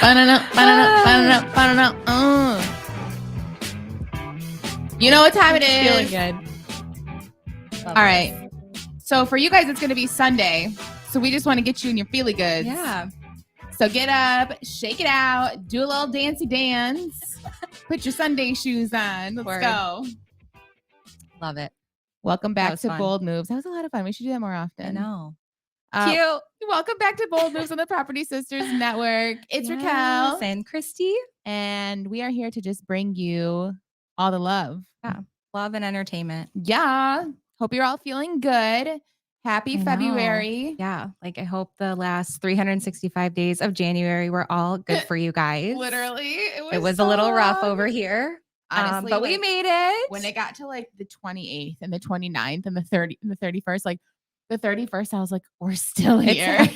You know what time it is. Feeling good. All right. So for you guys, it's going to be Sunday. So we just want to get you in your feely goods. Yeah. So get up, shake it out, do a little dancey dance, put your Sunday shoes on. Let's go. Love it. Welcome back to fun. Bold Moves. That was a lot of fun. We should do that more often. I know. Cute. Welcome back to Bold Moves on the Property Sisters Network. It's Raquel and Christie. And we are here to just bring you all the love. Yeah. Love and entertainment. Yeah. Hope you're all feeling good. Happy February. Yeah. Like I hope the last 365 days of January were all good for you guys. Literally. It was so a little rough over here. Honestly, but we made it. When it got to like the 28th and the 29th and the 30th and the 31st, like the 31st, I was like, we're still here.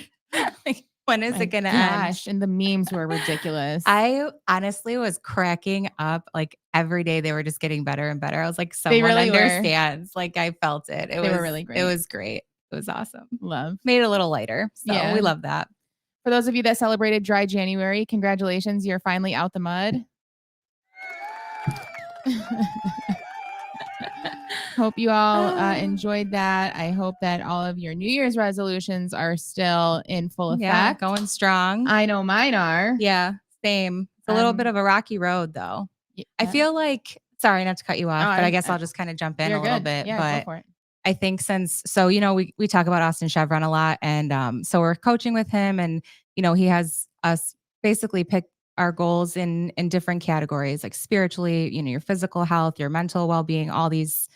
Like, when is it going to end? And the memes were ridiculous. I honestly was cracking up. Like every day they were just getting better and better. I was like, someone really understands. Like I felt it. They were really great. It was great. It was awesome. Love. Made it a little lighter. So we love that. For those of you that celebrated dry January, congratulations. You're finally out the mud. Hope you all enjoyed that. I hope that all of your New Year's resolutions are still in full effect. Yeah, going strong. I know mine are. Yeah, same. It's a little bit of a rocky road, though. Yeah. I feel like, sorry not to cut you off, but I guess I'll just kind of jump in a little bit. Yeah, go for it. I think we talk about Austin Chevron a lot, and so we're coaching with him, and he has us basically pick our goals in different categories, like spiritually, your physical health, your mental well-being, all these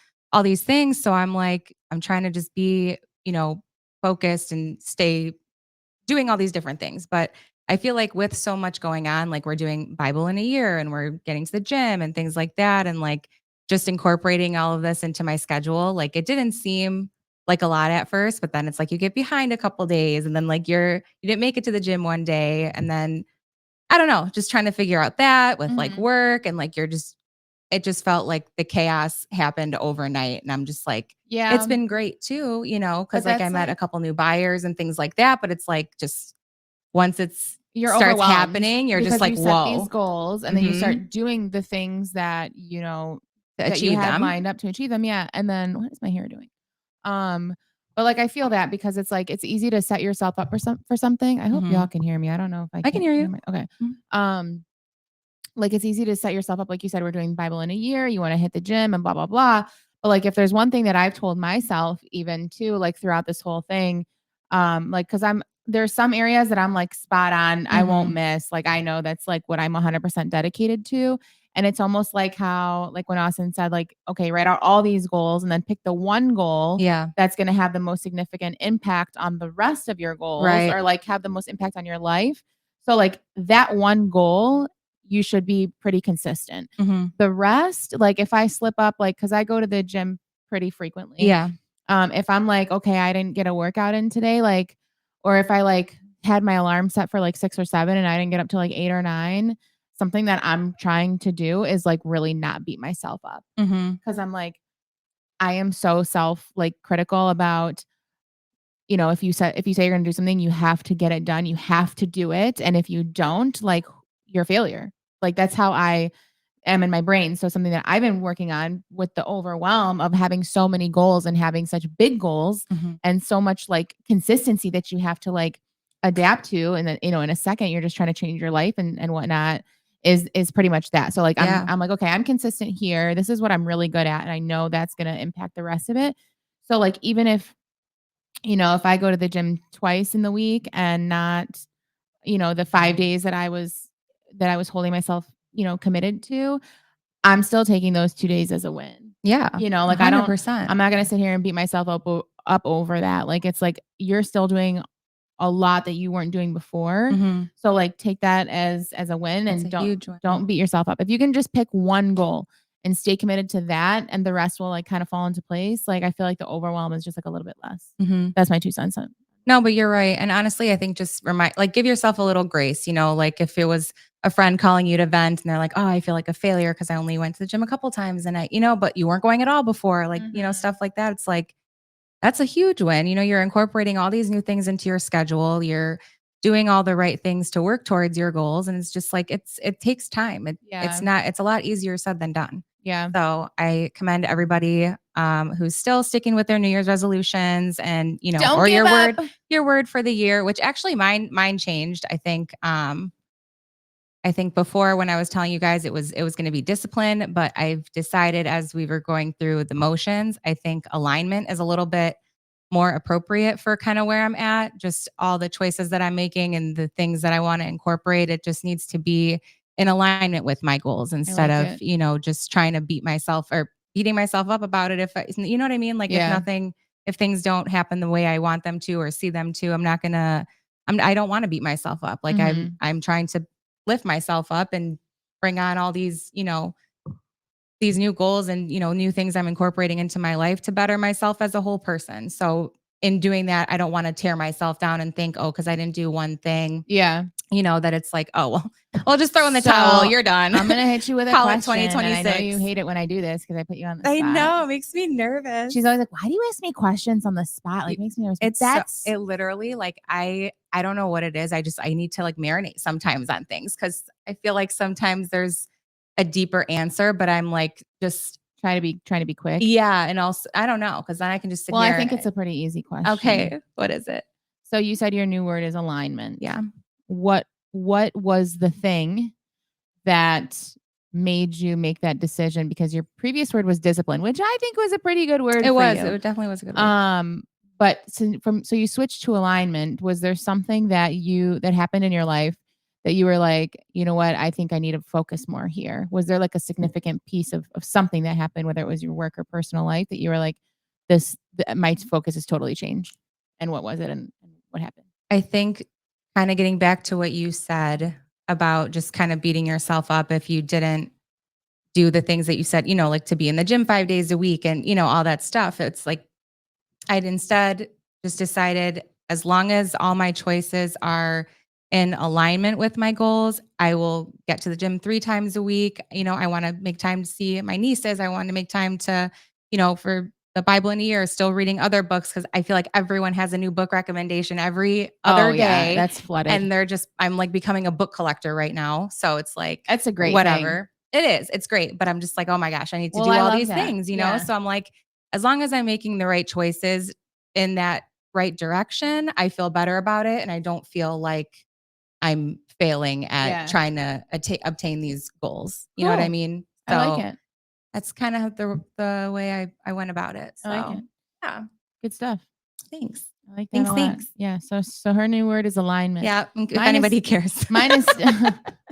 things. So I'm trying to just be, focused and stay doing all these different things. But I feel like with so much going on, like we're doing Bible in a year and we're getting to the gym and things like that. And like just incorporating all of this into my schedule, like it didn't seem like a lot at first, but then it's like you get behind a couple days and then like you didn't make it to the gym one day. And then I don't know, just trying to figure out that with like work and like it just felt like the chaos happened overnight. And I'm just like, yeah, it's been great too, because like I met a couple new buyers and things like that. But it's like just once starts happening, you're just like, you whoa. Set these goals and then you start doing the things that, that you have lined up to achieve them. Yeah. And then what is my hair doing? But like I feel that because it's like it's easy to set yourself up for something. I hope y'all can hear me. I don't know if I can hear you. Okay. Like it's easy to set yourself up. Like you said, we're doing Bible in a year. You want to hit the gym and blah, blah, blah. But like if there's one thing that I've told myself even too, like throughout this whole thing, like because there's some areas that I'm like spot on. I won't miss. Like I know that's like what I'm 100% dedicated to. And it's almost like how, like when Austin said, like, okay, write out all these goals and then pick the one goal that's going to have the most significant impact on the rest of your goals or like have the most impact on your life. So like that one goal, you should be pretty consistent. The rest, like if I slip up, like, cause I go to the gym pretty frequently. Yeah. If I'm like, okay, I didn't get a workout in today, like, or if I like had my alarm set for like 6 or 7 and I didn't get up to like 8 or 9, something that I'm trying to do is like really not beat myself up. Cause I'm like, I am so critical about, if you say you're going to do something, you have to get it done. You have to do it. And if you don't, like you're a failure. Like that's how I am in my brain. So something that I've been working on with the overwhelm of having so many goals and having such big goals and so much like consistency that you have to like adapt to. And then, in a second, you're just trying to change your life and whatnot is pretty much that. So like, I'm like, okay, I'm consistent here. This is what I'm really good at. And I know that's going to impact the rest of it. So like, even if I go to the gym twice in the week and not, the 5 days that I was holding myself, committed to, I'm still taking those 2 days as a win. Yeah. Like 100%. I'm not going to sit here and beat myself up over that. Like, it's like, you're still doing a lot that you weren't doing before. So like take that as a win and don't beat yourself up. If you can just pick one goal and stay committed to that and the rest will like kind of fall into place. Like, I feel like the overwhelm is just like a little bit less. That's my 2 cents. No, but you're right. And honestly, I think just give yourself a little grace, like if it was a friend calling you to vent and they're like, oh, I feel like a failure because I only went to the gym a couple times and but you weren't going at all before, like, stuff like that. It's like, that's a huge win. You're incorporating all these new things into your schedule. You're doing all the right things to work towards your goals. And it's just like, it takes time. Yeah. It's a lot easier said than done. Yeah. So I commend everybody who's still sticking with their New Year's resolutions and, Don't or give up. your word for the year, which actually mine changed. I think before when I was telling you guys it was going to be discipline, but I've decided as we were going through the motions, I think alignment is a little bit more appropriate for kind of where I'm at. Just all the choices that I'm making and the things that I want to incorporate, it just needs to be in alignment with my goals I instead like of, it. Just trying to beating myself up about it. You know what I mean? Like Yeah. if things don't happen the way I want them to or see them to, I don't want to beat myself up. Like Mhm. I'm trying to lift myself up and bring on all these new goals and new things I'm incorporating into my life to better myself as a whole person. So in doing that, I don't want to tear myself down and think, oh, because I didn't do one thing, Yeah. that it's like, oh well, just throw in the towel, So you're done. I'm gonna hit you with a Call it question, and I know you 2026. hate it when I do this because I put you on the I spot. know, it makes me nervous. She's always like, "Why do you ask me questions on the spot?" Like, You- it makes me nervous. But it literally like I don't know what it is. I need to like marinate sometimes on things because I feel like sometimes there's a deeper answer, but I'm like just trying to be quick. yeah, and also I don't know because then I can just sit Well, I here. think it's a pretty easy question. Okay, what is it? So you said your new word is alignment. Yeah, What was the thing that made you make that decision? Because your previous word was discipline, which I think was a pretty good word it for was. you. It definitely was a good word. But so you switched to alignment. Was there something that happened in your life that you were like, you know what, I think I need to focus more here? Was there like a significant piece of something that happened, whether it was your work or personal life, that you were like, my focus has totally changed? And what was it, and what happened? I think kind of getting back to what you said about just kind of beating yourself up if you didn't do the things that you said, like to be in the gym 5 days a week and all that stuff. It's like I'd instead just decided as long as all my choices are in alignment with my goals, I will get to the gym 3 times a week. I want to make time to see my nieces. I want to make time to, for the Bible in a year, still reading other books because I feel like everyone has a new book recommendation every Oh other yeah, day. that's flooded. And I'm like becoming a book collector right now. So it's like, That's a great thing. whatever. It is. It's great. But I'm just like, oh my gosh, I need to Well, do I all love these that. things, Yeah. So I'm like, as long as I'm making the right choices in that right direction, I feel better about it. And I don't feel like I'm failing at Yeah. trying to obtain these goals. You know what I Cool. mean? I like So it. that's kind of the way I went about it. I like So it. yeah, Good stuff. thanks. I like that Thanks, a lot. thanks. Yeah. So her new word is alignment. Yeah, if Mine is anybody cares. mine is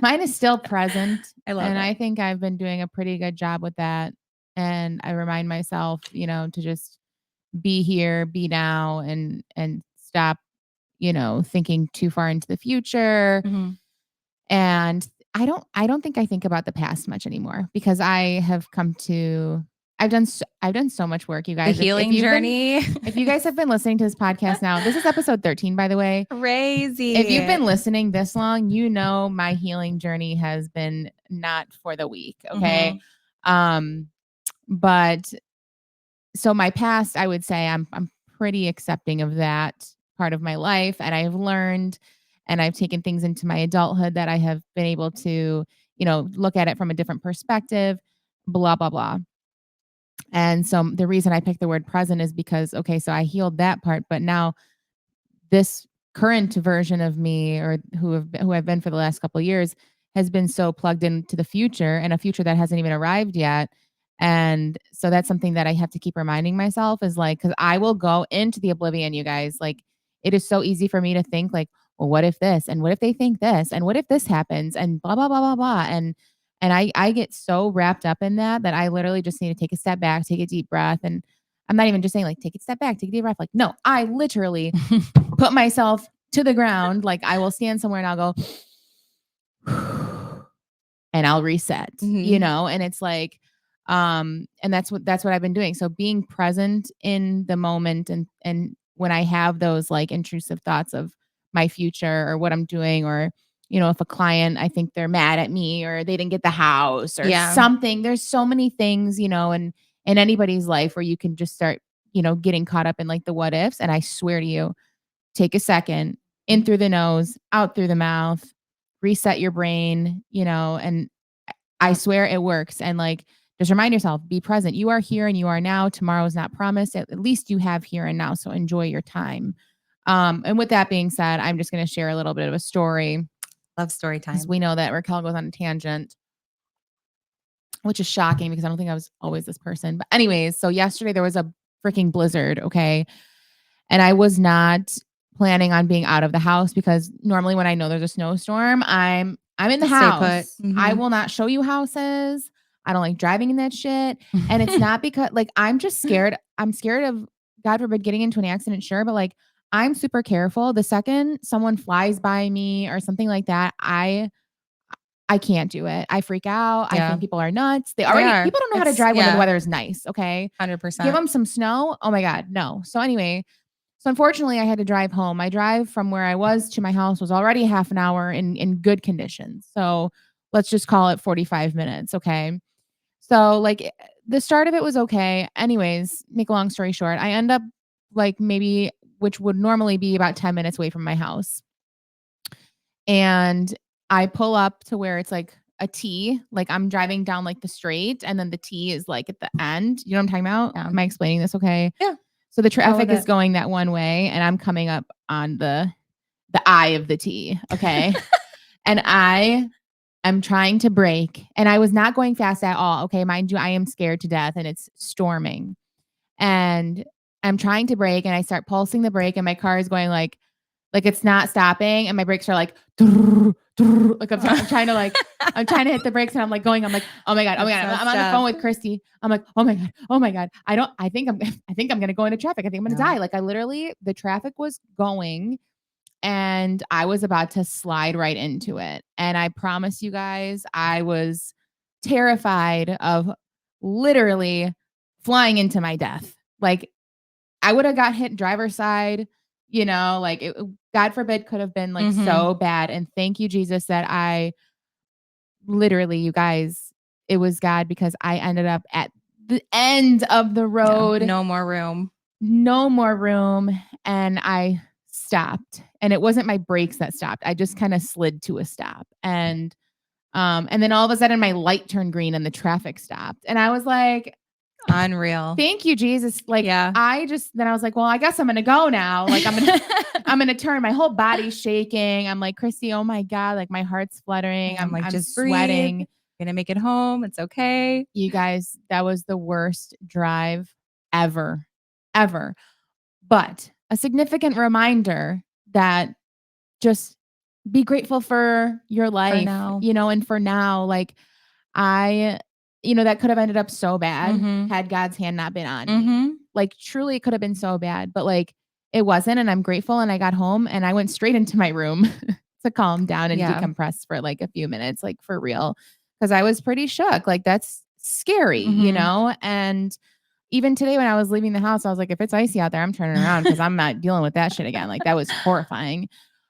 mine is still present, I love and I it. think I've been doing a pretty good job with that. And I remind myself, to just be here, be now, and stop, thinking too far into the future. Mhm. And I don't think I think about the past much anymore because I have come to I've done so much work, you The guys. healing journey. If you guys have been listening to this podcast now, this is episode 13, by the way. If you've Crazy. been listening this long, my healing journey has been not for the weak, okay? Mhm. Um, but so my past, I would say I'm pretty accepting of that part of my life, and I've learned and I've taken things into my adulthood that I have been able to, look at it from a different perspective, blah blah blah. And so the reason I picked the word present is because okay, so I healed that part, but now this current version of me, or who I've been for the last couple of years, has been so plugged into the future, and a future that hasn't even arrived yet. And so that's something that I have to keep reminding myself is like, because I will go into the oblivion, you guys. Like, it is so easy for me to think like, well, what if this, and what if they think this, and what if this happens, and blah blah blah blah blah. And I get so wrapped up in that I literally just need to take a step back, take a deep breath. And I'm not even just saying like take a step back, take a deep breath. Like, no, I literally put myself to the ground. Like, I will stand somewhere and I'll go and I'll reset, Mhm. and it's like, and that's what I've been doing. So being present in the moment, and when I have those like intrusive thoughts of my future or what I'm doing, or, if a client, I think they're mad at me or they didn't get the house or Yeah. something. There's so many things, and in anybody's life where you can just start, getting caught up in like the what ifs. And I swear to you, take a second, in through the nose, out through the mouth, reset your brain, and I swear it works. And like, just remind yourself, be present. You are here and you are now. Tomorrow is not promised. At least you have here and now. So enjoy your time. And with that being said, I'm just going to share a little bit of a story. Love story Because time. we know that Raquel goes on a tangent, which is shocking because I don't think I was always this person. But anyways, so yesterday there was a freaking blizzard, okay? And I was not planning on being out of the house because normally when I know there's a snowstorm, I'm in the Stay put. house. I will not show you houses. I don't like driving in that shit. And it's not because like I'm just scared. I'm scared of, God forbid, getting into an accident, sure, but like I'm super careful. The second someone flies by me or something like that, I can't do it. I freak out. I think people are nuts. People don't know how to drive when the weather is nice. Okay. 100%. Give them some snow. Oh my God. No. So anyway, unfortunately I had to drive home. My drive from where I was to my house was already half an hour in good conditions. So let's just call it 45 minutes. Okay. So like the start of it was okay. Anyways, make a long story short, I end up like maybe, which would normally be about 10 minutes away from my house. And I pull up to where it's like a T, like I'm driving down like the straight and then the T is like at the end. You know what I'm talking about? Yeah. Am I explaining this okay? Yeah. So the traffic is going that one way and I'm coming up on the eye of the T, okay? And I'm trying to brake and I was not going fast at all, okay? Mind you, I am scared to death and it's storming. And I'm trying to brake and I start pulsing the brake and my car is going like it's not stopping and my brakes are like like I'm trying to I'm trying to hit the brakes and I'm like, oh my God. I'm on the phone with Christy. I'm like, oh my God. I think I'm going to go into traffic. I think I'm going to die. Like I literally, the traffic was going and I was about to slide right into it. And I promise you guys, I was terrified of literally flying into my death. Like I would have got hit driver's side, like it, God forbid, could have been like so bad. And thank you, Jesus, that I literally, you guys, it was God because I ended up at the end of the road. No more room. No more room. And I stopped. And it wasn't my brakes that stopped. I just kind of slid to a stop. And then all of a sudden my light turned green and the traffic stopped. And I was like, unreal. Thank you, Jesus. Like then I was like, well, I guess I'm going to go now. Like I'm going to turn, my whole body's shaking. I'm like, Christy, oh my God, like my heart's fluttering. I'm like, just sweating. Breathe. You're going to make it home. It's okay. You guys, that was the worst drive ever. But a significant reminder that just be grateful for your life, and for now, like that could have ended up so bad had God's hand not been on me. Like truly it could have been so bad, but like it wasn't. And I'm grateful. And I got home and I went straight into my room to calm down and decompress for like a few minutes, like for real. Cause I was pretty shook. Like that's scary, and even today when I was leaving the house, I was like, if it's icy out there, I'm turning around because I'm not dealing with that shit again. Like that was horrifying.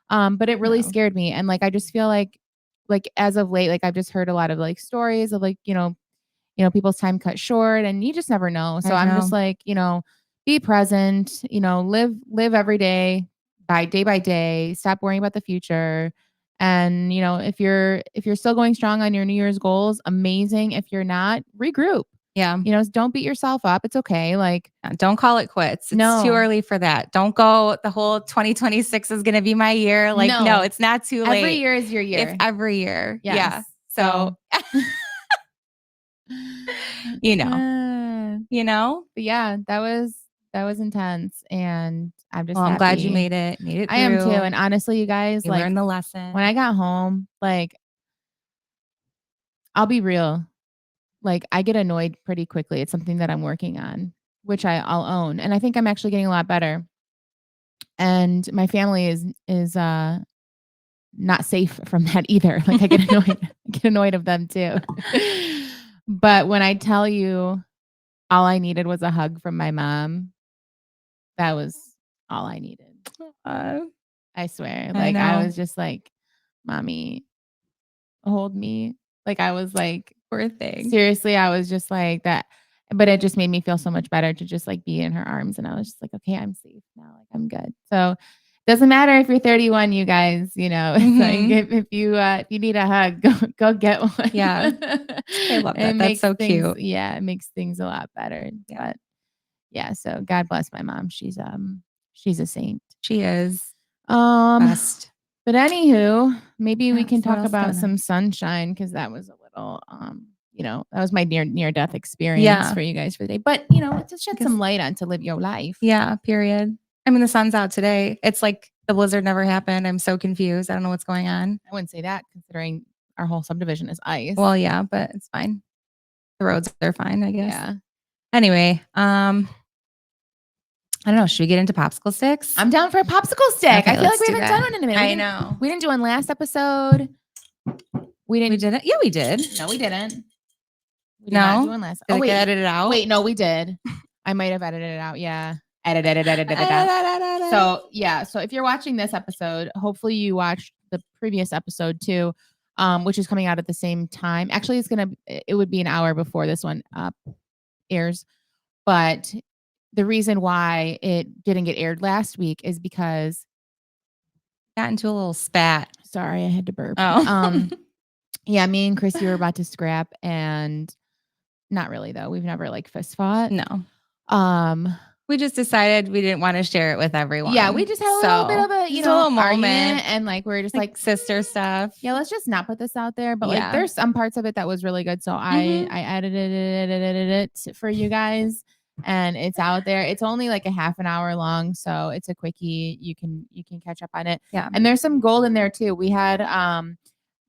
But it really scared me. And like I just feel like as of late, like I've just heard a lot of like stories of like, people's time cut short and you just never know. So I'm just like, be present, live every day by day, stop worrying about the future. And, if you're still going strong on your New Year's goals, amazing. If you're not, regroup. Yeah. Don't beat yourself up. It's okay. Like, don't call it quits. It's too early for that. Don't go, the whole 2026 is going to be my year. Like, no, it's not too late. Every year is your year. It's every year. Yes. Yeah. So, But yeah, that was intense. And I'm just I'm happy. glad you made it through. I am too. And honestly, you guys, you learned the lesson. When I got home, like, I'll be real. Like I get annoyed pretty quickly. It's something that I'm working on, which I'll own. And I think I'm actually getting a lot better. And my family is not safe from that either. Like I get annoyed of them too. But when I tell you all I needed was a hug from my mom, that was all I needed. I swear. Like I was just like, Mommy, hold me. Like I was like, poor thing. Seriously, I was just like that. But it just made me feel so much better to just like be in her arms. And I was just like, okay, I'm safe now. Like I'm good. So Doesn't matter if you're 31, you guys, it's like Mhm. if you need a hug, go get one. Yeah. I love It that. That's makes so things cute. it makes things a lot better. Yeah. But yeah, so God bless my mom. She's a saint. She is Um, best. but anywho, maybe we Yeah, can so what talk else about going on? some sunshine because that was a little that was my near death experience Yeah. for you guys for the day. But to I shed guess some light on to live your life. yeah, period. I mean, the sun's out today. It's like the blizzard never happened. I'm so confused. I don't know what's going on. I wouldn't say that considering our whole subdivision is ice. Well, yeah, but it's fine. The roads are fine, I guess. Yeah. Anyway, I don't know. Should we get into popsicle sticks? I'm down for a popsicle stick. Okay, I feel like let's we do haven't done that. one in a minute. I know. We didn't do one last episode. We We didn't. didn't? Yeah, we did. No, we didn't. We did not do No? one last. Did Oh it get wait, edited out? wait, no, we did. I might have edited it out. Yeah, edited it out. So yeah, so if you're watching this episode, hopefully you watched the previous episode too, which is coming out at the same time. Actually, it would be an hour before this one airs, but the reason why it didn't get aired last week is because got into a little spat. sorry, I had to burp. Oh. Yeah, me and Chrissy were about to scrap, and not really though. We've never like fist fought. No. Um, We just decided we didn't want to share it with everyone. yeah, we just had a little bit of a just a little argument, moment, and like we're just like sister stuff. yeah, let's just not put this out there. But like, Yeah. there's some parts of it that was really good, so Mhm. I edited it for you guys, and it's out there. It's only like a half an hour long, so it's a quickie. You can catch up on it. Yeah. And there's some gold in there too.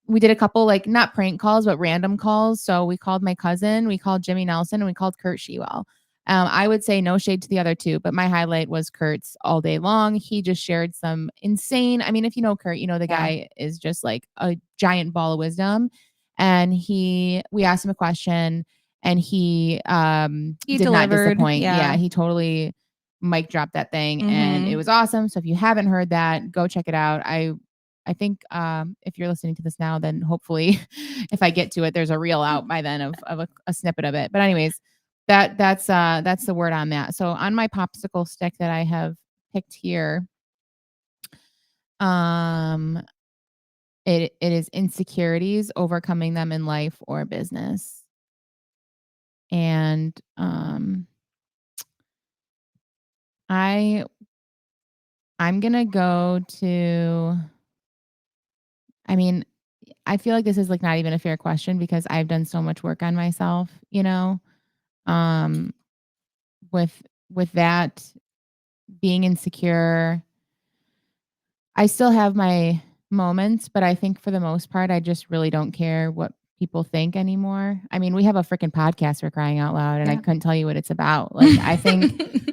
We did a couple like not prank calls, but random calls. So we called my cousin, we called Jimmy Nelson, and we called Kurt Shewell. I would say no shade to the other two, but my highlight was Kurt's all day long. He just shared some insane. I mean, if you know Kurt, you know the guy is just like a giant ball of wisdom. And we asked him a question, and he did not delivered. disappoint. Yeah. He totally mic dropped that thing, and it was awesome. So if you haven't heard that, go check it out. I think if you're listening to this now, then hopefully, if I get to it, there's a reel out by then of a snippet of it. But anyways, that's the word on that. So on my popsicle stick that I have picked here, it is insecurities, overcoming them in life or business, and I'm gonna go to. I mean, I feel like this is like not even a fair question because I've done so much work on myself, um, with that being insecure. I still have my moments, but I think for the most part, I just really don't care what people think anymore. I mean, we have a freaking podcast for crying out loud, and I couldn't tell you what it's about. Like, I think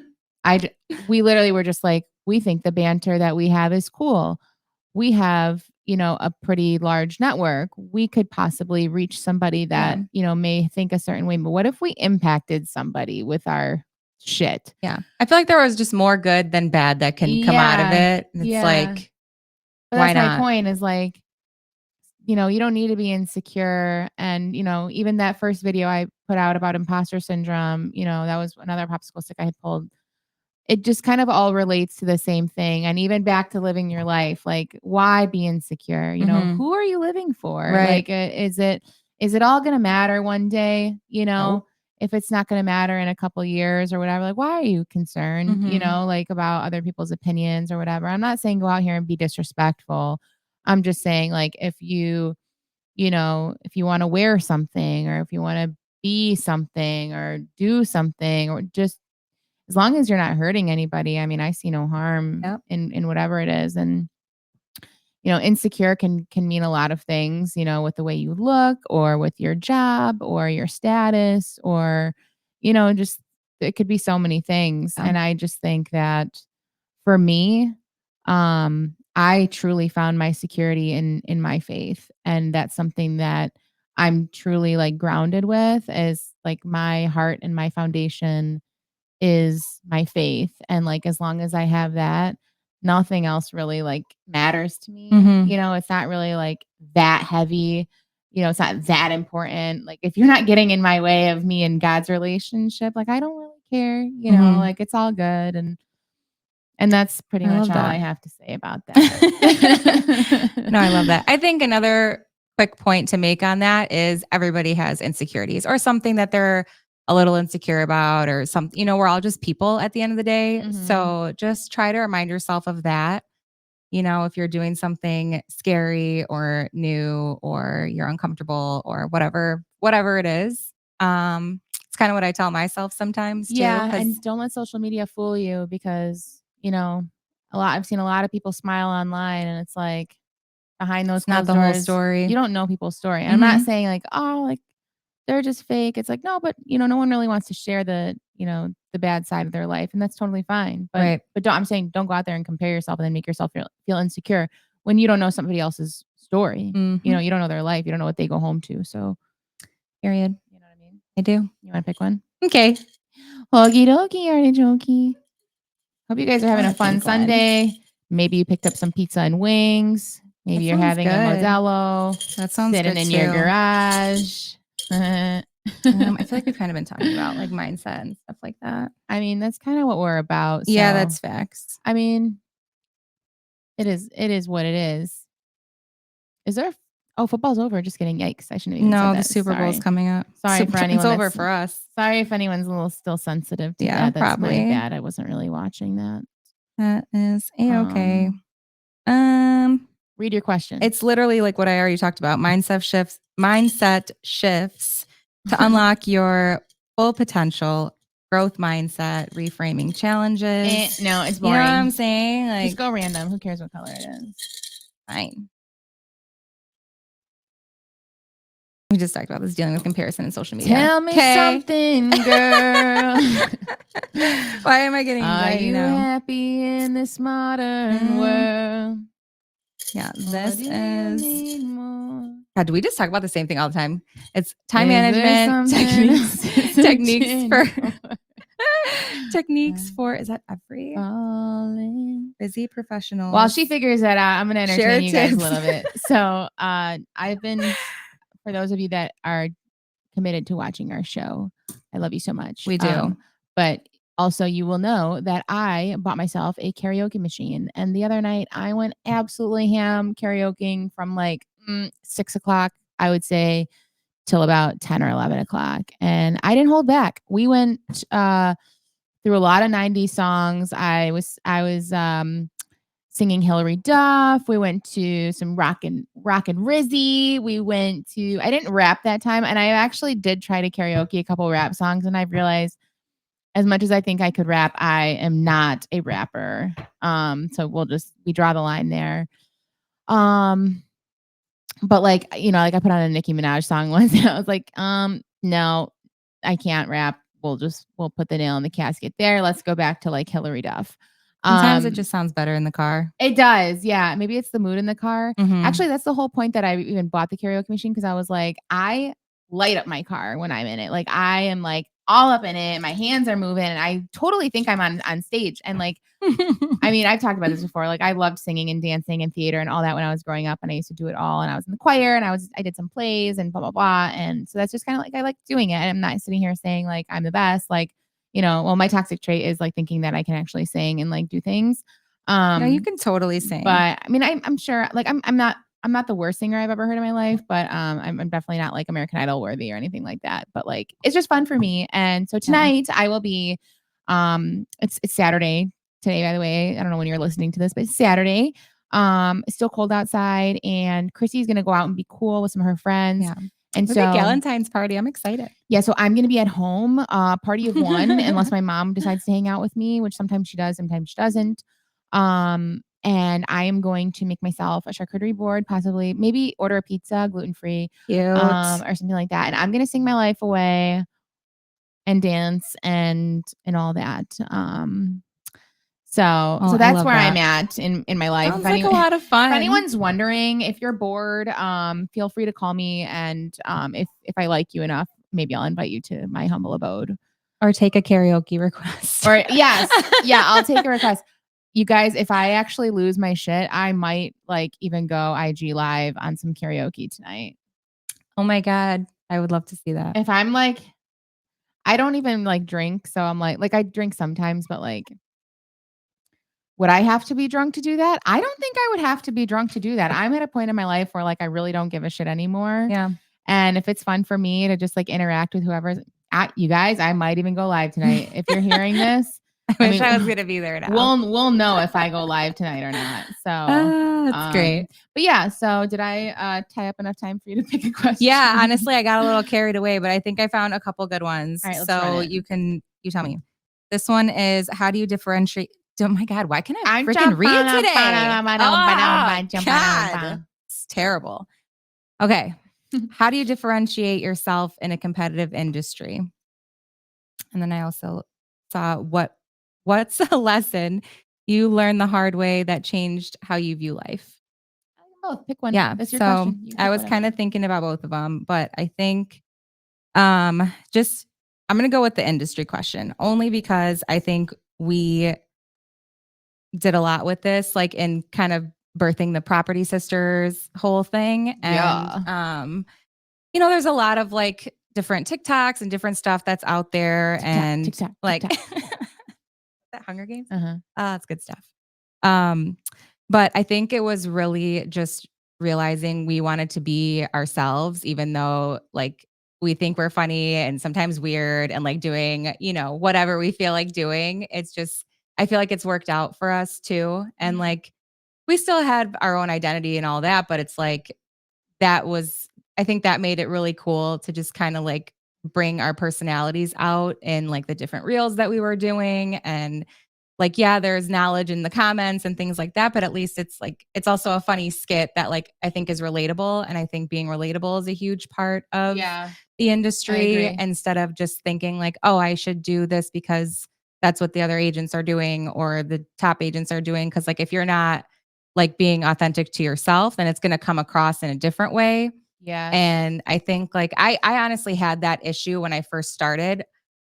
we literally were just like, we think the banter that we have is cool. We have, a pretty large network. We could possibly reach somebody that, may think a certain way. But what if we impacted somebody with our shit? Yeah. I feel like there was just more good than bad that can come out of it. And it's like, but why that's not? my point is like, you don't need to be insecure. And, even that first video I put out about imposter syndrome, that was another popsicle stick I had pulled. It just kind of all relates to the same thing. And even back to living your life, like why be insecure? Who are you living for? Right. Like, is it all going to matter one day? Nope. If it's not going to matter in a couple years or whatever, like, why are you concerned, like about other people's opinions or whatever? I'm not saying go out here and be disrespectful. I'm just saying, like, if you want to wear something or if you want to be something or do something or just as long as you're not hurting anybody, I mean, I see no harm in whatever it is. And, insecure can mean a lot of things, with the way you look or with your job or your status or, just it could be so many things. Yeah. And I just think that for me, I truly found my security in my faith. And that's something that I'm truly like grounded with is like my heart and my foundation is my faith. And like as long as I have that, nothing else really like matters to me. It's not really like that heavy. It's not that important. Like if you're not getting in my way of me and God's relationship, like I don't really care, like it's all good. And And that's pretty I much love all that. I have to say about that. No, I love that. I think another quick point to make on that is everybody has insecurities or something that they're a little insecure about or something. We're all just people at the end of the day. Mhm. So just try to remind yourself of that. If you're doing something scary or new or you're uncomfortable or whatever it is. It's kind of what I tell myself sometimes too, Yeah, because and don't let social media fool you because, I've seen a lot of people smile online and it's like behind those it's not closed the whole doors, story. you don't know people's story. And I'm not Hmm. saying like, oh, like they're just fake. It's like, no, but no one really wants to share the bad side of their life, and that's totally fine. But Right. but I'm saying don't go out there and compare yourself and then make yourself feel insecure when you don't know somebody else's story. Hmm. You don't know their life. You don't know what they go home to. So, Period. you know what I mean? I do. You want to pick one? Okay. Okie dokie, artichokey. Hope you guys are having a Want to fun think one. Sunday. Maybe you picked up some pizza and wings. Maybe That you're sounds having a good. Modelo That sounds sitting good in your too. garage. I I feel like we've kind of been talking about like mindset and stuff like that. mean, that's kind of what we're about. Yeah, So, that's facts. I mean, it is what it is. Is there Oh, football's over. Just kidding. Yikes. I shouldn't have even said No, the that. Super Bowl's Sorry. coming up. Sorry for It's anyone over that's for us. sorry if anyone's a little still sensitive to Yeah, that. That's my probably. bad. I wasn't really watching that. That is a-okay. Um, Um, read your question. it's literally like what I already talked about. Mindset shifts to unlock your full potential, growth mindset, reframing challenges. No, it's You know what boring. I'm saying? Just Like, go random. Who cares what color it is? fine. We just talked about this dealing with comparison in social media. Tell me Okay. something, girl. Why am I getting Are anxiety you now? happy in this modern world? Yeah, Or this do you is. need more? God, do we just talk about the same thing all the time? It's time Is there management something techniques searching for for? techniques for. Is that every Falling. busy While professionals? she figures that out, I'm gonna Share entertain you guys a tips. little bit. So, I've been for those of you that are committed to watching our show, I love you so much. We do. But also, you will know that I bought myself a karaoke machine, and the other night I went absolutely ham karaokeing from like 6 o'clock, I would say, till about 10 or 11 o'clock, and I didn't hold back. We went through a lot of '90s songs. I was singing Hillary Duff. We went to some rock and Rizzy. We went to I didn't rap that time, and I actually did try to karaoke a couple rap songs, and I've realized as much as I think I could rap, I am not a rapper. So we draw the line there. Um, but like like I put on a Nicki Minaj song once, and I was like, no, I can't rap. We'll put the nail in the casket there. Let's go back to like Hillary Duff. Sometimes it Um, just sounds better in the car. it does, yeah. Maybe it's the mood in the car. Mhm. Actually, that's the whole point that I even bought the karaoke machine because I was like, I light up my car when I'm in it. Like I am like all up in it. My hands are moving, and I totally think I'm on stage. And like, I mean, I've talked about this before. Like I loved singing and dancing and theater and all that when I was growing up, and I used to do it all. And I was in the choir, and I did some plays and blah blah blah. And so that's just kind of like I like doing it. And I'm not sitting here saying like I'm the best. Like well, my toxic trait is like thinking that I can actually sing and like do things. No, you Um, can totally sing. but I mean, I'm sure like I'm not the worst singer I've ever heard in my life, but I'm definitely not like American Idol worthy or anything like that. But like it's just fun for me. And so Yeah. tonight I will be it's Saturday today, by the way. I don't know when you're listening to this, but it's Saturday. It's still cold outside, and Chrissy's gonna go out and be cool with some of her friends. Yeah. And The big so Galentine's party. I'm excited. yeah, so I'm gonna be at home, party of one, unless my mom decides to hang out with me, which sometimes she does, sometimes she doesn't. And I am going to make myself a charcuterie board, possibly maybe order a pizza, gluten free, Cute. or something like that. And I'm gonna sing my life away and dance and all that. So Oh, I that's love where I'm that. at in my life. Sounds like a lot of If fun. anyone's wondering, if you're bored, feel free to call me, and if I like you enough, maybe I'll invite you to my humble abode. Or take a karaoke request. Or yes, yeah, I'll take a request. You guys, if I actually lose my shit, I might like even go IG live on some karaoke tonight. Oh my God. I would love to see that. If I'm like, I don't even like drink, so I'm like I drink sometimes, but like would I have to be drunk to do that? I don't think I would have to be drunk to do that. I'm at a point in my life where like I really don't give a shit anymore. Yeah. And if it's fun for me to just like interact with whoever's at you guys, I might even go live tonight. If you're hearing this, I I wish mean, I was gonna be there now. we'll know if I go live tonight or not. So, That's great. but yeah. So, did I tie up enough time for you to pick a question? Yeah, honestly, I got a little carried away, but I think I found a couple good ones. All right, let's run So it. you tell me. This one is, how do you differentiate? Oh my God, why can't I I'm freaking read jumping today? Oh God, up. it's terrible. Okay, how do you differentiate yourself in a competitive industry? And then I also saw what's a lesson you learned the hard way that changed how you view life? Both. Pick one. Yeah. That's your So question. You can I pick was kind whatever. of thinking about both of them, but I think just I'm going to go with the industry question only because I think we did a lot with this, like in kind of birthing the property sisters whole thing. And, Yeah. there's a lot of like different TikToks and different stuff that's out there. TikTok, And TikTok, like TikTok. that Hunger Games. Uh-huh. That's good stuff. Um, but I think it was really just realizing we wanted to be ourselves, even though like we think we're funny and sometimes weird and like doing, whatever we feel like doing. It's just, I feel like it's worked out for us too. And Mhm. like we still had our own identity and all that, but it's like that was, I think that made it really cool to just kind of like bring our personalities out in like the different reels that we were doing. And like, yeah, there's knowledge in the comments and things like that, but at least it's like, it's also a funny skit that like I think is relatable. And I think being relatable is a huge part of Yeah, the I industry agree. instead of just thinking like, oh, I should do this because that's what the other agents are doing or the top agents are doing. Cause like if you're not like being authentic to yourself, then it's going to come across in a different way. Yes. And I think like I honestly had that issue when I first started,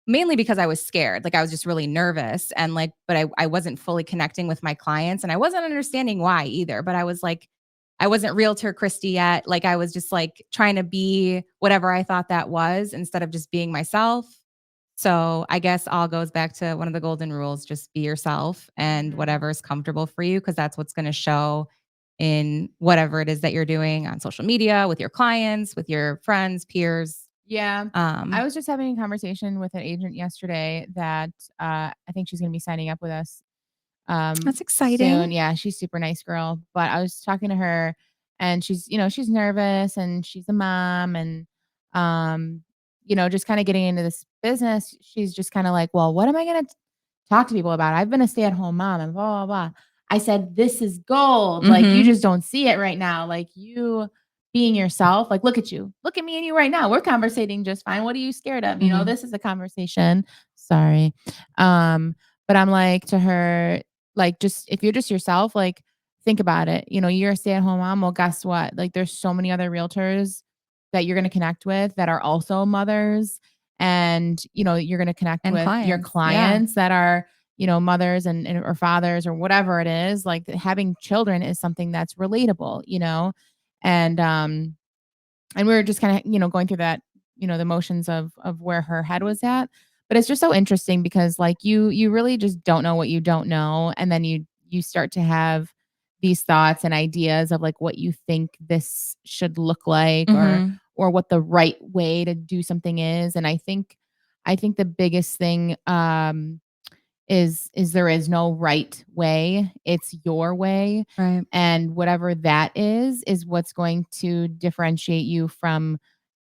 mainly because I was scared. Like I was just really nervous and like, but I wasn't fully connecting with my clients and I wasn't understanding why either. But I was like, I wasn't realtor Christie yet. Like I was just like trying to be whatever I thought that was instead of just being myself. So I guess all goes back to one of the golden rules, just be yourself and Mhm. whatever is comfortable for you, because that's what's going to show in whatever it is that you're doing on social media, with your clients, with your friends, peers. Yeah. I Um, was just having a conversation with an agent yesterday that I think she's going to be signing up with us that's soon. exciting. Yeah, she's super nice girl. But I was talking to her and she's nervous and she's a mom and um, just kind of getting into this business. She's just kind of like, well, what am I gonna talk to people about? I've been a stay-at-home mom and blah blah blah. I said, this is gold. Like you Mhm. just don't see it right now. Like you being yourself, like look at you. Look at me and you right now. We're conversating just fine. What are you scared of? Mhm. This is a conversation. Sorry. Um, but I'm like to her, like, just if you're just yourself, like, think about it. You're a stay-at-home mom. Well, guess what? Like, there's so many other realtors that you're gonna connect with that are also mothers. And, you're gonna connect And with your clients. Yeah. clients that are, mothers and or fathers or whatever it is. Like having children is something that's relatable. And and we were just kind of going through that the motions of where her head was at, but it's just so interesting because like you really just don't know what you don't know, and then you start to have these thoughts and ideas of like what you think this should look like, Mhm. or what the right way to do something is. And I think the biggest thing is there is no right way. It's your way. Right. And whatever that is what's going to differentiate you from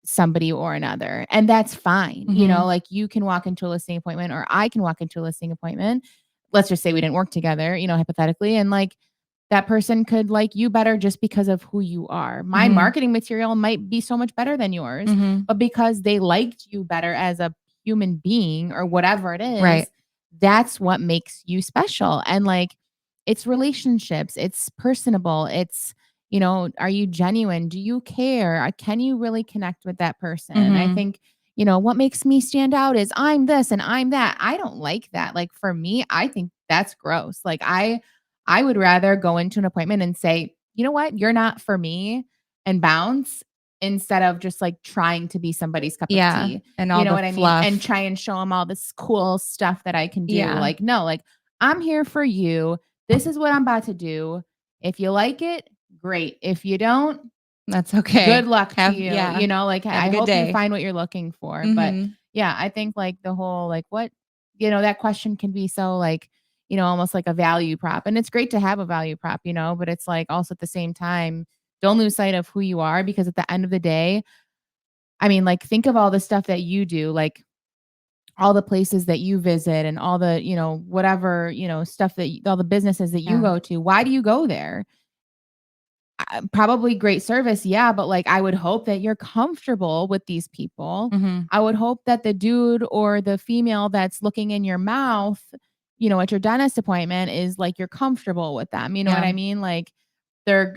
somebody or another. And that's fine. Mhm. Like you can walk into a listing appointment or I can walk into a listing appointment. Let's just say we didn't work together, hypothetically. And like that person could like you better just because of who you are. My Mhm. marketing material might be so much better than yours, Mhm. but because they liked you better as a human being or whatever it Right. is, that's what makes you special. And like it's relationships, it's personable, it's are you genuine? Do you care? Can you really connect with that person? I Mhm. think what makes me stand out is I'm this and I'm that. I don't like that. Like for me, I think that's gross. Like I would rather go into an appointment and say, "You know what? You're not for me," and bounce instead of just like trying to be somebody's cup of Yeah. tea. And You all know the what I mean? And fluff. try and show them all this cool stuff that I can do. Yeah. Like, no, like I'm here for you. this is what I'm about to do. If you like it, great. If you don't, That's okay. good luck to Have you. yeah. You know, like Have a I good hope you day. find what you're looking for. But Mhm. yeah, I think like the whole like what, that question can be so like, almost like a value prop. And it's great to have a value prop, but it's like also at the same time, don't lose sight of who you are because at the end of the day, I mean, like think of all the stuff that you do, like all the places that you visit and all the, whatever, stuff that all the businesses that you Yeah. go to. Why do you go there? Probably great service, yeah, but, like, I would hope that you're comfortable with these people. Mhm. I would hope that the dude or the female that's looking in your mouth, at your dentist appointment is, like, you're comfortable with them, you know what Yeah. I mean? Like, they're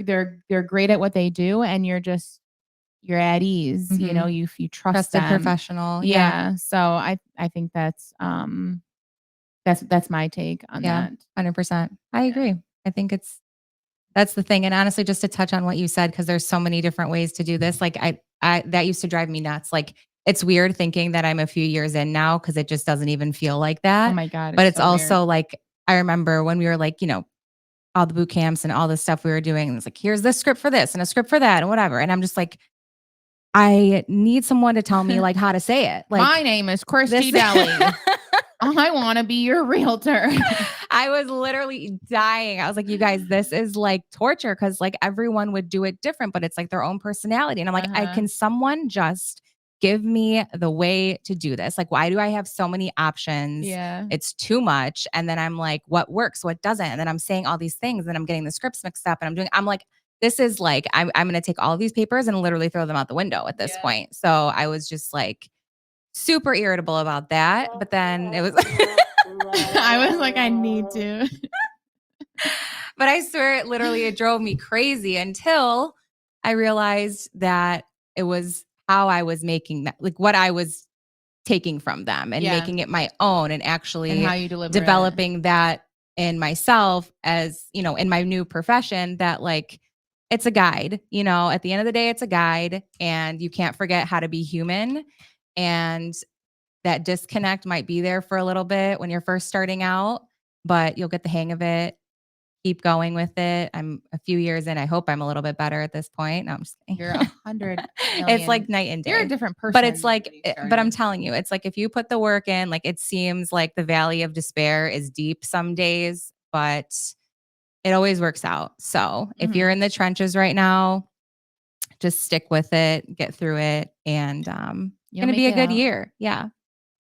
great at what they do, and you're at ease, Mhm. you trust Trusted them. professional. Yeah. Yeah, so I think that's my take on Yeah. that. 100%. I Yeah. agree. I think that's the thing. And honestly, just to touch on what you said, because there's so many different ways to do this. Like I that used to drive me nuts. Like it's weird thinking that I'm a few years in now because it just doesn't even feel like Oh that. my god, But it's it's so weird. also like I remember when we were like, all the boot camps and all the stuff we were doing. And it's like, here's this script for this and a script for that and whatever. And I'm just like, I need someone to tell me like how to say it. My Like name is Christy this Deli. I wanna be your realtor. I was literally dying. I was like, you guys, this is like torture because like everyone would do it different, but it's like their own personality. And I'm like, I Uh-huh. can someone just give me the way to do this? Like, why do I have so many options? Yeah. It's too much. And then I'm like, what works, what doesn't? And then I'm saying all these things and I'm getting the scripts mixed up and I'm like, this is like, I'm going to take all of these papers and literally throw them out the window at this Yeah. point. So I was just like super irritable about that. But then it was I was like, I need to. but I swear it drove me crazy until I realized that it was how I was making that, like what I was taking from them and Yeah, making it my own and and how actually you deliver it. developing that in myself as, in my new profession that like it's a guide, at the end of the day, it's a guide and you can't forget how to be human. And that disconnect might be there for a little bit when you're first starting out, but you'll get the hang of it, keep going with it. I'm a few years in. I hope I'm a little bit better at this point. No, I'm just kidding. You're 100 It's like million. night and You're a day. different But it's person like, when you but I'm started. telling you, it's like if you put the work in, like it seems like the valley of despair is deep some days, but it always works out. So if you're Mhm. in the trenches right now, just stick with it, get through it, and You'll gonna be make a it good out. year. Yeah,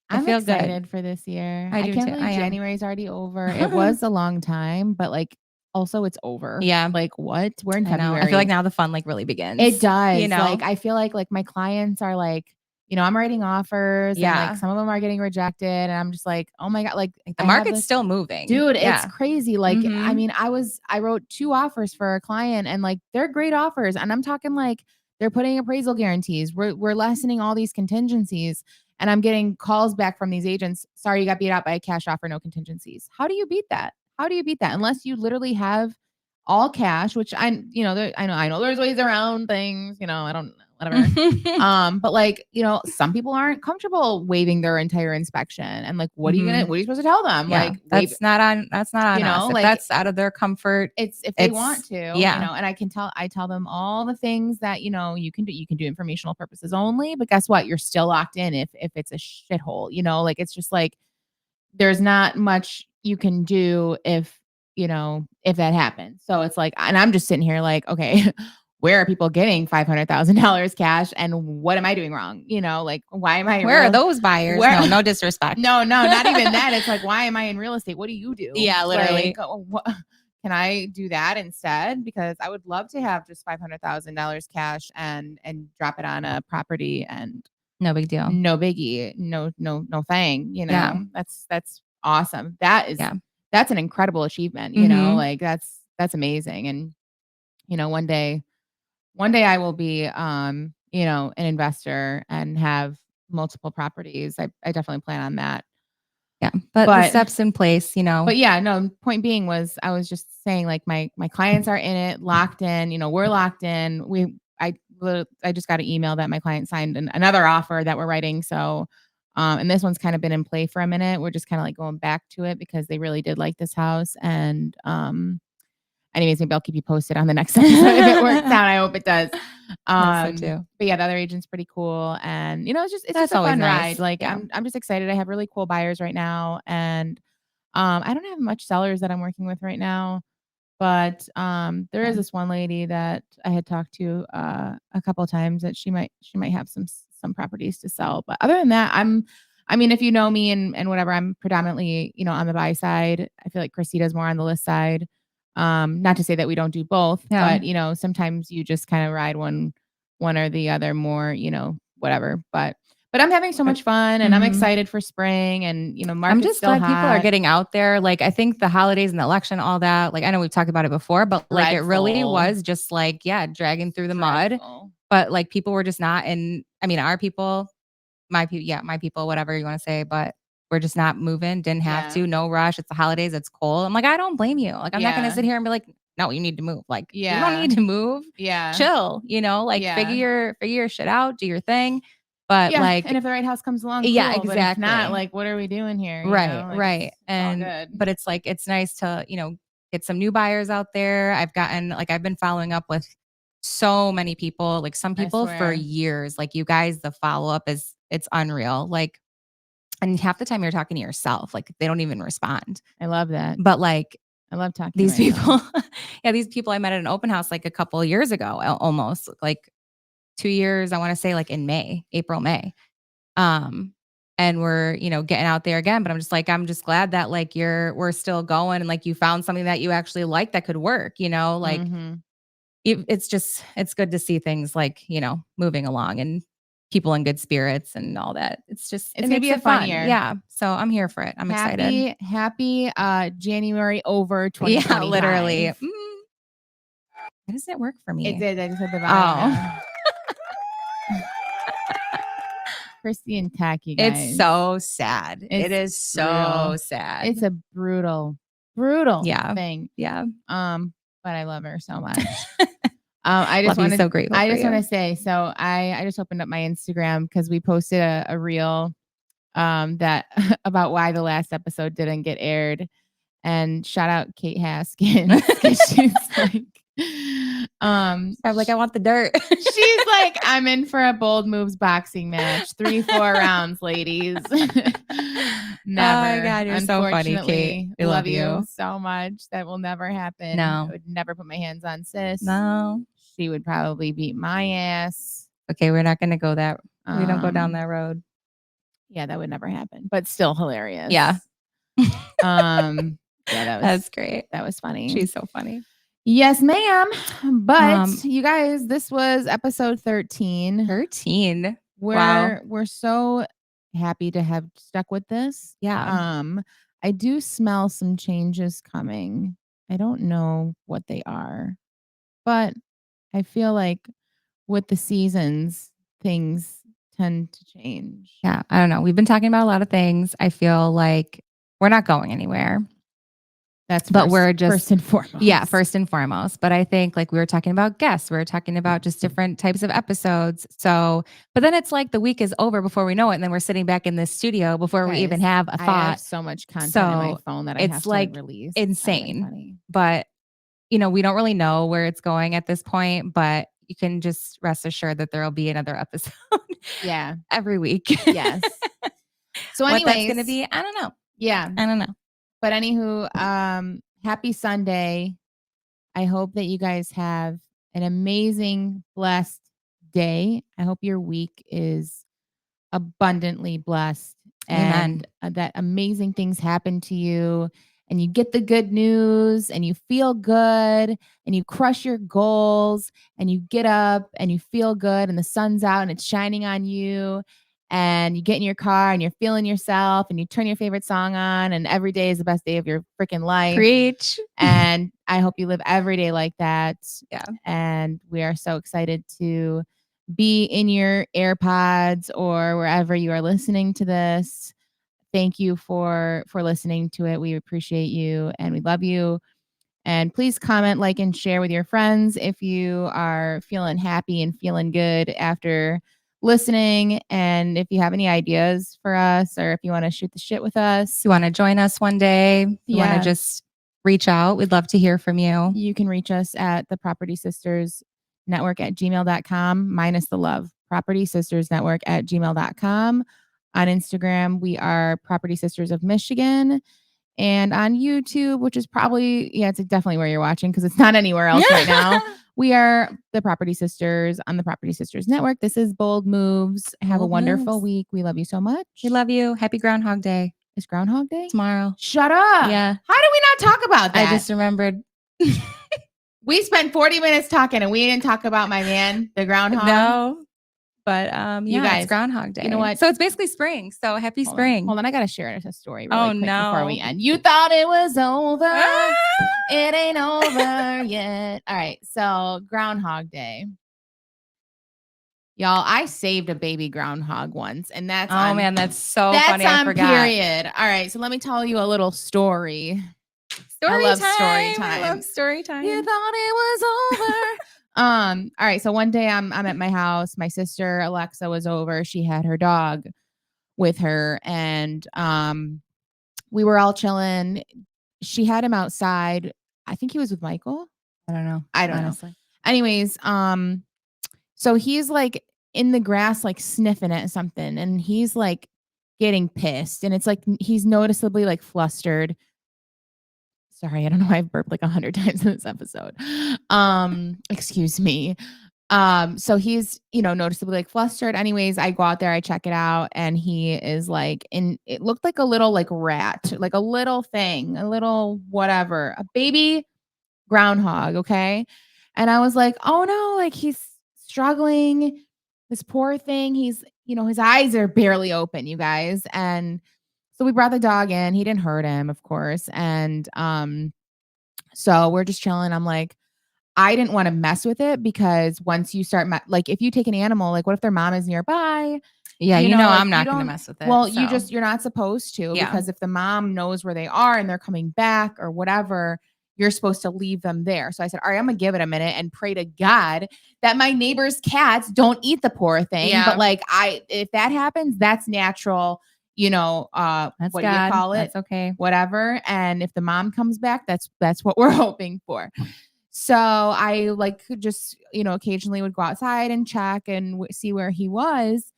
I I'm feel good. excited for this year. I I do can't too. I believe am. January's already over. It was a long time, but, like, also it's over. Yeah, Like, what? We're in I know. I feel like February. now the fun like really It begins. You does, like, know? I feel like my clients are like, I'm writing offers and, like, Yeah. some of them are getting rejected, and I'm just like, "Oh my god," like, Like the I have market's this still moving. dude, it's Yeah. crazy, like, I Mhm. mean, I wrote 2 offers for a client and, like, they're great offers, and I'm talking, like, they're putting appraisal guarantees, we're lessening all these contingencies, and I'm getting calls back from these agents, "Sorry, you got beat out by a cash offer, no contingencies." How do you beat that? How do you beat that? Unless you literally have all cash, which I know there's ways around things, I don't know, whatever. But like, some people aren't comfortable waiving their entire inspection. And like, Mhm. what are you supposed to tell them? Yeah. Like, waive, That's not on us. If like that's out of their comfort, it's if they want it's to, yeah. and I tell them all the things that, you can do. You can do informational purposes only, but guess what? You're still locked in if it's a shithole, like it's just like there's not much you can do if that happens. So it's like, and I'm just sitting here like, okay, where are people getting $500,000 cash and what am I doing wrong? Like, why am I Where are real? those buyers? Where? No, no disrespect. No, no, not even that. It's like, why am I in real estate? What do you do? Yeah, Like, literally. can I do that instead? Because I would love to have just $500,000 cash and drop it on a property and No big deal. no biggie, no thing, Yeah. That's awesome. Yeah. That's an incredible achievement, Mhm. like that's amazing. And, one day I will be an investor and have multiple properties. I definitely plan on that. Yeah. But the But steps in place, but yeah, no, point being was I was just saying like my clients are in it, locked in, we're locked in. I just got an email that my client signed another offer that we're writing. So And this one's kind of been in play for a minute. We're just kind of like going back to it because they really did like this house. And anyways, maybe I'll keep you posted on the next episode if it works out. I hope it does. Hope so too. But yeah, the other agent's pretty cool, and it's just That's a always fun nice. ride. Like Yeah. I'm just excited. I have really cool buyers right now, and I don't have much sellers that I'm working with right now. But there is Yeah. this one lady that I had talked to a couple of times that she might have some properties to sell. But other than that, I mean, if you know me and whatever, I'm predominantly, on the buy side. I feel like Christy does more on the list side. Not to say that we don't do both, Yeah. but sometimes you just kind of ride one or the other more, whatever. But I'm having so much fun and I'm excited for spring and I'm market's just still glad people are hot. getting out there. Like, I think the holidays and the election, all that, like, I know we've talked about it before, but like, it really Dreadful. was just like, yeah, dragging through the mud. Dreadful. But like, people were just not in, I mean, our people, my people, whatever you want to say, but we're just not moving, didn't have Yeah. to, no rush. It's the holidays, it's cold. I'm like, I don't blame you. Like, I'm not going to Yeah. sit here and be like, no, you need to move. Like, you don't Yeah. need to move. Yeah. Chill, like Yeah. figure your shit out, do your thing. But Yeah, like, and if the right house comes along, yeah, cool, but if not, exactly. like, what are we doing here, Right, Like, right. it's all And good. but it's like it's nice to, get some new buyers out there. I've been following up with so many people, like some I people for swear. years. Like you guys, the follow-up is it's unreal. Like, and half the time you're talking to yourself, like they don't even respond. I love that. But like I love talking these to myself. people, yeah, these people I met at an open house like a couple of years ago, almost like 2 years, I want to say like in April, May. And we're, getting out there again, but I'm just glad that like we're still going and like you found something that you actually like that could work, like Mhm. it's good to see things like, moving along and people in good spirits and all that. It's It's gonna makes be a it fun fun. year. Yeah. So I'm here for it. I'm excited. Happy January over Yeah, 2025. literally. Why doesn't it work for me? It did. I just had the volume Oh. down. Christy and Tacky, guys. It's so sad. It is so brutal. sad. It's a brutal Yeah. thing. Yeah. But I love her so much. I just Love you, wanted, so grateful I for just you. want to say, so I just opened up my Instagram because we posted a reel that about why the last episode didn't get aired. And shout out Kate Haskins because she's like, I'm like, I want the dirt. she's like, I'm in for a bold moves boxing match, 3-4 rounds, ladies. Never. Oh my God, you're so funny, Kate. We love love you you. so much. That will never happen. No. I would never put my hands on sis. No. She would probably beat my ass. Okay, we're not gonna go that. We don't go down that road. Yeah, that would never happen. But still hilarious. Yeah. Yeah, that's great. That was funny. She's so funny. Yes, ma'am. But you guys, this was episode 13. 13. We're so happy to have stuck with this. Yeah. I do smell some changes coming. I don't know what they are, but I feel like with the seasons, things tend to change. Yeah. I don't know. We've been talking about a lot of things. I feel like we're not going anywhere. But we're just first and foremost. Yeah, first and foremost. But I think like we were talking about guests, we were talking about just different types of episodes. So, but then it's like the week is over before we know it, and then we're sitting back in this studio before we even have a thought. I have so much content in my phone that I have to like release. insane. But we don't really know where it's going at this point. But you can just rest assured that there will be another episode. Yeah, every week. Yes. So, anyways, what that's gonna be, I don't know. Yeah, I don't know. But anywho, happy Sunday. I hope that you guys have an amazing, blessed day. I hope your week is abundantly blessed. Amen. And that amazing things happen to you and you get the good news and you feel good and you crush your goals and you get up and you feel good and the sun's out and it's shining on you and you get in your car and you're feeling yourself and you turn your favorite song on and every day is the best day of your freaking life. Preach. And I hope you live every day like that. Yeah. And we are so excited to be in your AirPods or wherever you are listening to this. Thank you for listening to it. We appreciate you and we love you. And please comment, like, and share with your friends if you are feeling happy and feeling good after listening. And if you have any ideas for us or if you want to shoot the shit with us, If you want to join us one day, if you want to just reach out, we'd love to hear from you. You can reach us at the Property Sisters Network at gmail.com, minus the love. Property Sisters Network at gmail.com. On Instagram, we are Property Sisters of Michigan. And on YouTube, which is probably, it's definitely where you're watching because it's not anywhere else right now. We are the Property Sisters on the Property Sisters Network. This is Bold Moves. Have a wonderful week. We love you so much. We love you. Happy Groundhog Day. It's Groundhog Day? Tomorrow. Shut up. Yeah. How did we not talk about that? I just remembered. We spent 40 minutes talking and we didn't talk about my man, the groundhog. No. But you guys, it's Groundhog Day. You know what? So it's basically spring. So happy spring. Hold on. I got to share a story really quick no. before we end. You thought it was over. It ain't over yet. All right. So Groundhog Day. Y'all, I saved a baby groundhog once, and that's man, that's so funny. I forgot. Period. All right, so let me tell you a little story. Story I love time. story time. I love story time. You thought it was over. All right, so one day I'm at my house. My sister Alexa was over. She had her dog with her, and we were all chilling. She had him outside. I think he was with Michael. I don't know. I don't know. Anyways, so he's like in the grass, like sniffing at something, and he's like getting pissed, and it's like he's noticeably like flustered. Sorry, I don't know why I've burped like 100 times in this episode. Excuse me. So he's, noticeably like flustered. Anyways, I go out there, I check it out, and he is like it looked like a little like rat, like a little thing, a little whatever, a baby groundhog, okay? And I was like, oh no, like he's struggling. This poor thing. He's, his eyes are barely open, you guys. And so we brought the dog in. He didn't hurt him, of course. And so we're just chilling. I'm like, I didn't want to mess with it because once you start, like if you take an animal, like what if their mom is nearby? Yeah, like, I'm not going to mess with it. Well, you're not supposed to because if the mom knows where they are and they're coming back or whatever, you're supposed to leave them there. So I said, all right, I'm going to give it a minute and pray to God that my neighbor's cats don't eat the poor thing. Yeah. But like if that happens, that's natural. That's what God. You call it? That's okay. Whatever. And if the mom comes back, that's what we're hoping for. So I like just, occasionally would go outside and check and see where he was.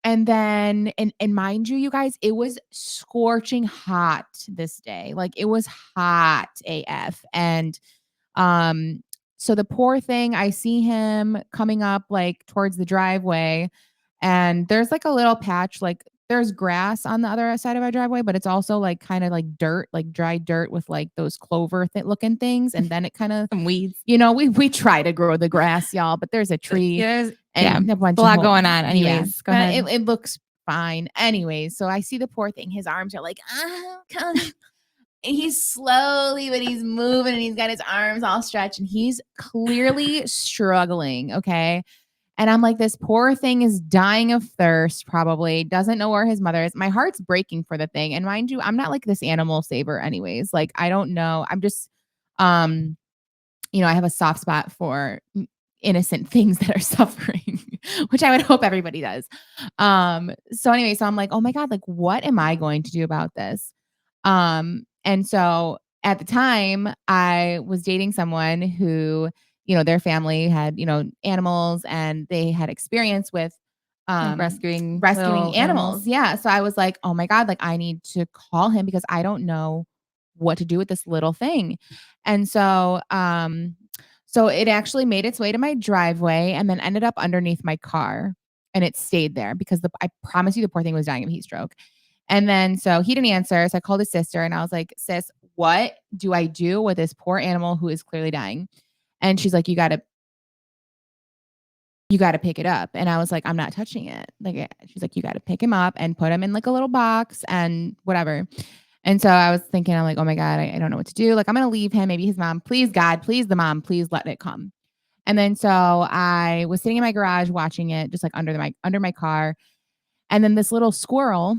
And then, and mind you, you guys, it was scorching hot this day. Like it was hot AF. And, so the poor thing, I see him coming up like towards the driveway and there's like a little patch, like there's grass on the other side of our driveway, but it's also like kind of like dirt, like dry dirt with like those clover looking things. And then it kind of some weeds, we try to grow the grass, y'all, but there's a tree. And a lot going on. Anyways, go ahead. It looks fine. Anyways, so I see the poor thing. His arms are like, come. And he's slowly, but he's moving and he's got his arms all stretched and he's clearly struggling. Okay. And I'm like, this poor thing is dying of thirst, probably doesn't know where his mother is. My heart's breaking for the thing. And mind you, I'm not like this animal saver anyways. Like, I don't know. I'm just, I have a soft spot for innocent things that are suffering, which I would hope everybody does. So anyway, so I'm like, oh my God, like, what am I going to do about this? And so at the time I was dating someone who, their family had, animals and they had experience with, rescuing animals. Yeah. So I was like, oh my God, like I need to call him because I don't know what to do with this little thing. And so, so it actually made its way to my driveway and then ended up underneath my car and it stayed there because I promise you the poor thing was dying of heat stroke. And then so he didn't answer. So I called his sister and I was like, sis, what do I do with this poor animal who is clearly dying? And she's like, you got to pick it up. And I was like, I'm not touching it. Like, she's like, you got to pick him up and put him in like a little box and whatever. And so I was thinking, I'm like, oh my God, I don't know what to do. Like, I'm going to leave him. Maybe his mom, please God, please the mom, please let it come. And then so I was sitting in my garage watching it just like under my car. And then this little squirrel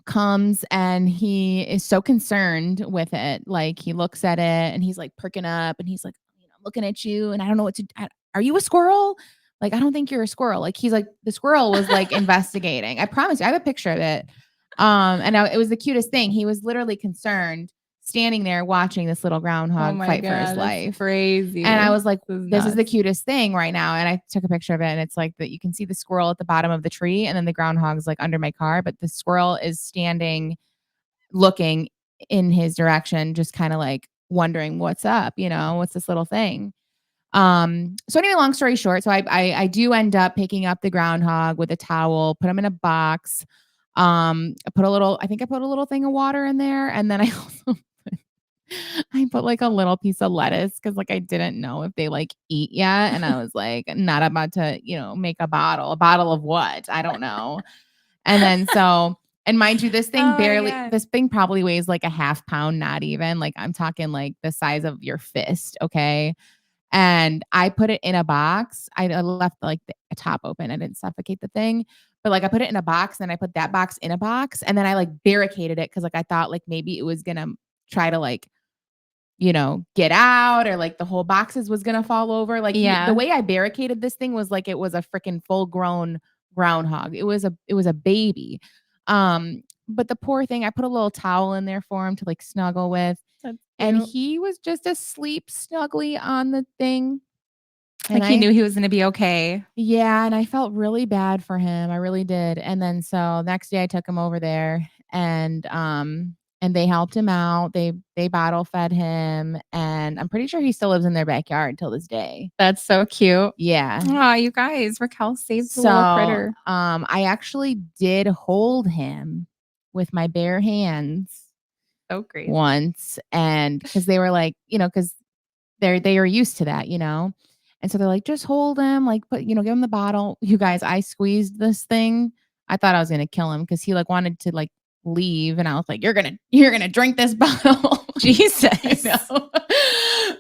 comes and he is so concerned with it. Like he looks at it and he's like perking up and he's like, looking at you. And I don't know what to, are you a squirrel? Like, I don't think you're a squirrel. Like, he's like, the squirrel was like investigating. I promise you, I have a picture of it. It was the cutest thing. He was literally concerned, standing there watching this little Oh groundhog my fight for his god, that's life. And I crazy. was like, This is this is the nuts. cutest thing right now. And I took a picture of it, and it's like that you can see the squirrel at the bottom of the tree, and then the groundhog's like under my car, but the squirrel is standing looking in his direction, just kind of like wondering what's up, what's this little thing. So anyway, long story short, so I do end up picking up the groundhog with a towel, put him in a box. I think I put a little thing of water in there, and then I also I put like a little piece of lettuce because like I didn't know if they like eat yet, and I was like not about to make a bottle. A bottle of what? I don't know. And then and mind you, Oh my god. this thing probably weighs like a half pound, not even. Like I'm talking like the size of your fist. Okay. And I put it in a box. I left like the top open. I didn't suffocate the thing. But like I put it in a box, and I put that box in a box, and then I like barricaded it because like I thought like maybe it was gonna try to like get out, or like the whole boxes was gonna fall over. Like the Yeah. way I barricaded this thing was like it was a freaking full grown groundhog. It was a baby. But the poor thing, I put a little towel in there for him to like snuggle with, That's and cute. he was just asleep snugly on the thing. And Like he knew he was gonna be okay. yeah, and I felt really bad for him. I really did. And then so next day I took him over there, and they helped him out. They bottle fed him, and I'm pretty sure he still lives in their backyard till this day. That's so cute. Yeah. Aw, you guys, Raquel saved the So, little critter. I actually did hold him with my bare hands So crazy. once, and because they were like, because they are used to that, And so they're like, just hold him, like, give him the bottle. You guys, I squeezed this thing. I thought I was gonna kill him because he like wanted to like leave, and I was like, you're gonna drink this bottle. Jesus.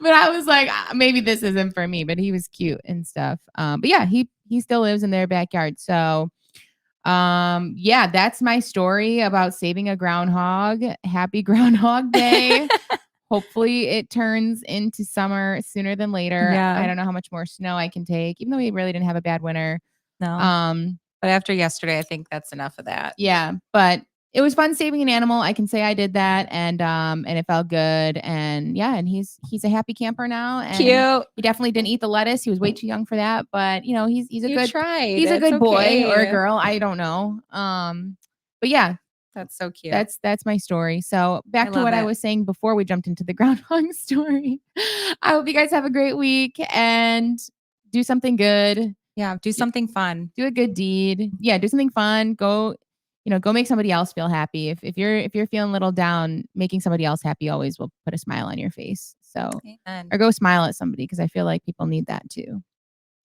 But I was like, maybe this isn't for me. But he was cute and stuff. But yeah, he still lives in their backyard. So yeah, that's my story about saving a groundhog. Happy Groundhog Day. Hopefully it turns into summer sooner than later. I Yeah. don't know how much more snow I can take, even though we really didn't have a bad winter. No. Um, But after yesterday, I think that's enough of that. yeah, but it was fun saving an animal. I can say I did that, and it felt good. And yeah, and he's a happy camper now, and Cute. he definitely didn't eat the lettuce. He was way too young for that, but he's a You good tried. he's a It's good boy or a okay. girl. I don't know. But yeah, That's so cute. that's my story. So I back to love what I it. was saying before we jumped into the groundhog story. I hope you guys have a great week and do something good. Yeah, do something fun. Do a good deed. Yeah, do something fun. Go make somebody else feel happy. If you're feeling a little down, making somebody else happy always will put a smile on your face. So, Amen. or go smile at somebody because I feel like people need that too.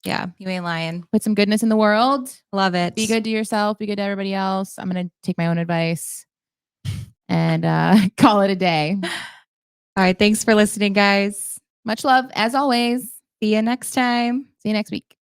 Yeah, you ain't lying. Put some goodness in the world. Love it. Be good to yourself. Be good to everybody else. I'm gonna take my own advice and call it a day. All right, thanks for listening, guys. Much love as always. See you next time. See you next week.